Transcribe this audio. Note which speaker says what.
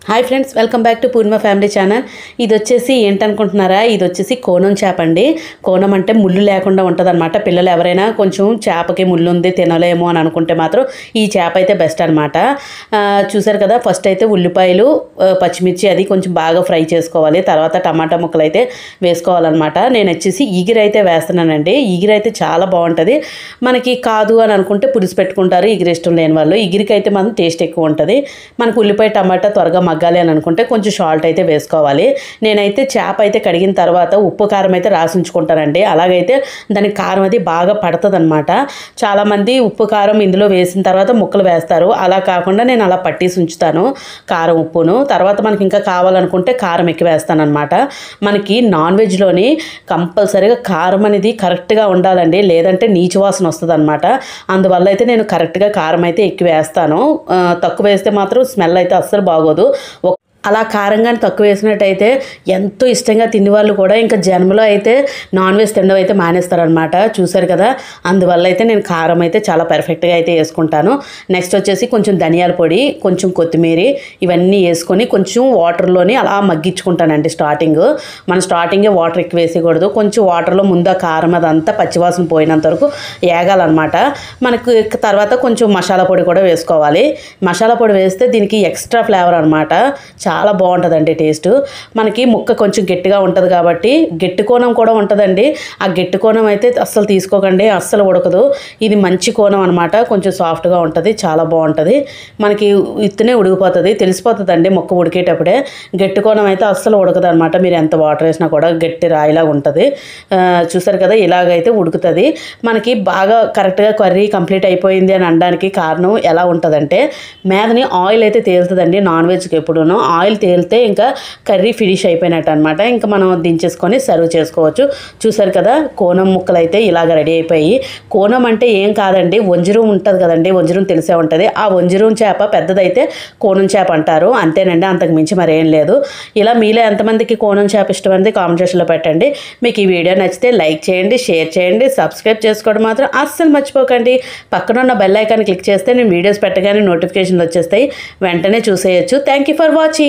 Speaker 1: Hi friends, welcome back to Purnima family channel. ఇది వచ్చేసి ఏంటనుకుంటున్నారా, ఇది వచ్చేసి కోనం చేప అండి. కోనం అంటే ముళ్ళు లేకుండా ఉంటుంది అనమాట. పిల్లలు ఎవరైనా కొంచెం చేపకి ముళ్ళు ఉంది తినలేమో అని అనుకుంటే మాత్రం ఈ చేప అయితే బెస్ట్ అనమాట. చూసారు కదా, ఫస్ట్ అయితే ఉల్లిపాయలు పచ్చిమిర్చి అది కొంచెం బాగా ఫ్రై చేసుకోవాలి. తర్వాత టమాటా ముక్కలు అయితే వేసుకోవాలన్నమాట. నేను వచ్చేసి ఈగిరి అయితే వేస్తున్నానండి. ఈగిరి అయితే చాలా బాగుంటుంది. మనకి కాదు అని అనుకుంటే పులుసు పెట్టుకుంటారు, ఈగిరి ఇష్టం లేని వాళ్ళు. ఈగిరికి అయితే మనం టేస్ట్ ఎక్కువ ఉంటుంది. మనకు ఉల్లిపాయ టమాటా త్వరగా మగ్గాలి అని అనుకుంటే కొంచెం సాల్ట్ అయితే వేసుకోవాలి. నేనైతే చేప అయితే కడిగిన తర్వాత ఉప్పు కారం అయితే రాసి ఉంచుకుంటానండి. అలాగైతే దానికి కారం అది బాగా పడుతుంది అనమాట. చాలామంది ఉప్పు కారం ఇందులో వేసిన తర్వాత ముక్కలు వేస్తారు. అలా కాకుండా నేను అలా పట్టేసి ఉంచుతాను కారం ఉప్పును. తర్వాత మనకి ఇంకా కావాలనుకుంటే కారం ఎక్కువ వేస్తాను అనమాట. మనకి నాన్ వెజ్లోని కంపల్సరీగా కారం అనేది కరెక్ట్గా ఉండాలండి, లేదంటే నీచు వాసన వస్తుంది అనమాట. అందువల్ల అయితే నేను కరెక్ట్గా కారం అయితే ఎక్కువ వేస్తాను. తక్కువ వేస్తే మాత్రం స్మెల్ అయితే అస్సలు బాగోదు. అలా కారంగానే తక్కువ వేసినట్టయితే ఎంతో ఇష్టంగా తినేవాళ్ళు కూడా ఇంకా జన్మలో అయితే నాన్ వెజ్ తినడం అయితే మానేస్తారనమాట. చూసారు కదా, అందువల్ల అయితే నేను కారం అయితే చాలా పర్ఫెక్ట్గా అయితే వేసుకుంటాను. నెక్స్ట్ వచ్చేసి కొంచెం ధనియాల పొడి, కొంచెం కొత్తిమీర ఇవన్నీ వేసుకొని కొంచెం వాటర్లోని అలా మగ్గించుకుంటానండి. మనం స్టార్టింగే వాటర్ ఎక్కువ వేసేయకూడదు. కొంచెం వాటర్లో ముందు ఆ కారం అదంతా పచ్చివాసన పోయినంత వరకు వేగాలన్నమాట. మనకు తర్వాత కొంచెం మసాలా పొడి కూడా వేసుకోవాలి. మసాలా పొడి వేస్తే దీనికి ఎక్స్ట్రా ఫ్లేవర్ అనమాట. చాలా బాగుంటుందండి టేస్ట్. మనకి ముక్క కొంచెం గట్టిగా ఉంటుంది కాబట్టి గట్టి కోణం కూడా ఉంటుందండి. ఆ గట్టి కోణం అయితే అస్సలు తీసుకోకండి, అస్సలు ఉడకదు. ఇది మంచి కోణం అనమాట, కొంచెం సాఫ్ట్గా ఉంటుంది, చాలా బాగుంటుంది. మనకి ఇత్తనే ఉడికిపోతుంది, తెలిసిపోతుందండి ముక్క ఉడికేటప్పుడే. గట్టి కోణం అయితే అస్సలు ఉడకదు అనమాట. మీరు ఎంత వాటర్ వేసినా కూడా గట్టి రాయిలాగా ఉంటుంది. చూసారు కదా, ఇలాగైతే ఉడుకుతుంది. మనకి బాగా కరెక్ట్గా కర్రీ కంప్లీట్ అయిపోయింది అని అనడానికి కారణం ఎలా ఉంటుందంటే, మీదని ఆయిల్ అయితే తేలుతుందండి. నాన్ వెజ్కి ఎప్పుడూనూ ఆయిల్ తేలితే ఇంకా కర్రీ ఫినిష్ అయిపోయినట్టు అనమాట. ఇంకా మనం దించేసుకొని సర్వ్ చేసుకోవచ్చు. చూసారు కదా, కోనం ముక్కలు అయితే ఇలాగ రెడీ అయిపోయి. కోనం అంటే ఏం కాదండి, వంజరం ఉంటుంది కదండి, వంజరం తెలిసే ఉంటుంది. ఆ వంజరం చేప పెద్దదైతే కోనం చేప అంటారు, అంతేనండి, అంతకు మించి మరేం లేదు. ఇలా మీలో ఎంతమందికి కోనం చేప ఇష్టమైనది కామెంట్ సెక్షన్లో పెట్టండి. మీకు ఈ వీడియో నచ్చితే లైక్ చేయండి, షేర్ చేయండి, సబ్స్క్రైబ్ చేసుకోవడం మాత్రం అస్సలు మర్చిపోకండి. పక్కన ఉన్న బెల్ ఐకాన్ క్లిక్ చేస్తే నేను వీడియోస్ పెట్టగానే నోటిఫికేషన్లు వచ్చేస్తాయి, వెంటనే చూసేయచ్చు. Thank you for watching.